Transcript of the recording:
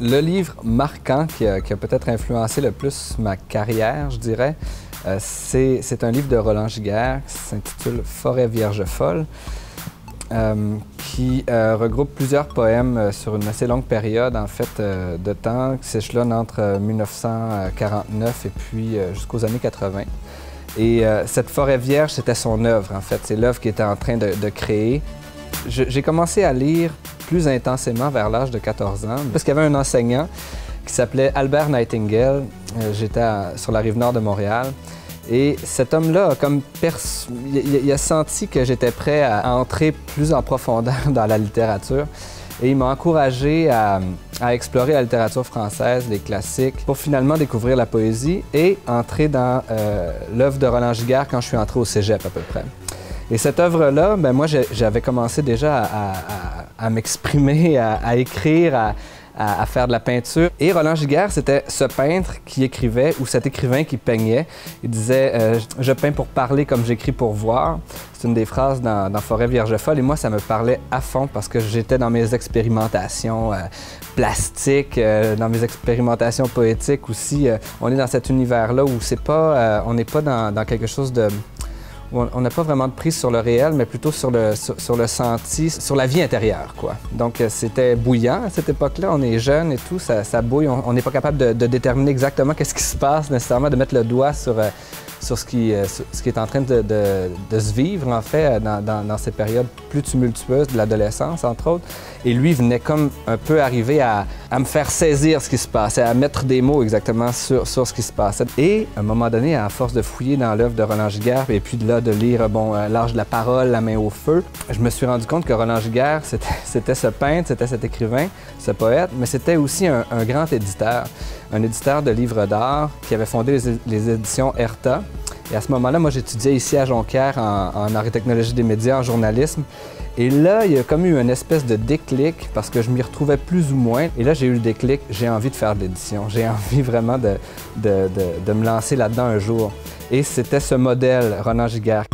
Le livre marquant qui a peut-être influencé le plus ma carrière, je dirais, c'est un livre de Roland Giguère qui s'intitule « Forêt vierge folle », qui regroupe plusieurs poèmes sur une assez longue période, en fait, de temps, qui s'échelonne entre 1949 et puis jusqu'aux années 80. Et cette forêt vierge, c'était son œuvre, en fait. C'est l'œuvre qu'il était en train de créer. J'ai commencé à lire plus intensément vers l'âge de 14 ans, parce qu'il y avait un enseignant qui s'appelait Albert Nightingale. J'étais sur la rive nord de Montréal. Et cet homme-là a comme il a senti que j'étais prêt à entrer plus en profondeur dans la littérature. Et il m'a encouragé à explorer la littérature française, les classiques, pour finalement découvrir la poésie et entrer dans l'œuvre de Roland Giguère quand je suis entré au cégep à peu près. Et cette œuvre-là, ben moi, j'avais commencé déjà à m'exprimer, à écrire, à faire de la peinture. Et Roland Giguère, c'était ce peintre qui écrivait, ou cet écrivain qui peignait. Il disait « Je peins pour parler comme j'écris pour voir ». C'est une des phrases dans Forêt vierge folle. Et moi, ça me parlait à fond parce que j'étais dans mes expérimentations plastiques, dans mes expérimentations poétiques aussi. On est dans cet univers-là où c'est pas, on n'est pas dans quelque chose de... On n'a pas vraiment de prise sur le réel, mais plutôt sur le senti, sur la vie intérieure, quoi. Donc, c'était bouillant à cette époque-là. On est jeune et tout, ça bouille. On n'est pas capable de déterminer exactement qu'est-ce qui se passe nécessairement, de mettre le doigt sur ce qui est en train de se vivre, en fait, dans ces périodes plus tumultueuses de l'adolescence, entre autres. Et lui venait comme un peu arriver à me faire saisir ce qui se passait, à mettre des mots exactement sur ce qui se passait. Et à un moment donné, à force de fouiller dans l'œuvre de Roland Giguère, et puis de là de lire L'Âge de la parole, La main au feu, je me suis rendu compte que Roland Giguère, c'était ce peintre, c'était cet écrivain, ce poète, mais c'était aussi un grand éditeur. Un éditeur de livres d'art qui avait fondé les éditions Erta. Et à ce moment-là, moi, j'étudiais ici à Jonquière en art et technologie des médias, en journalisme. Et là, il y a comme eu une espèce de déclic parce que je m'y retrouvais plus ou moins. Et là, j'ai eu le déclic, j'ai envie de faire de l'édition. J'ai envie vraiment de me lancer là-dedans un jour. Et c'était ce modèle, Roland Giguère.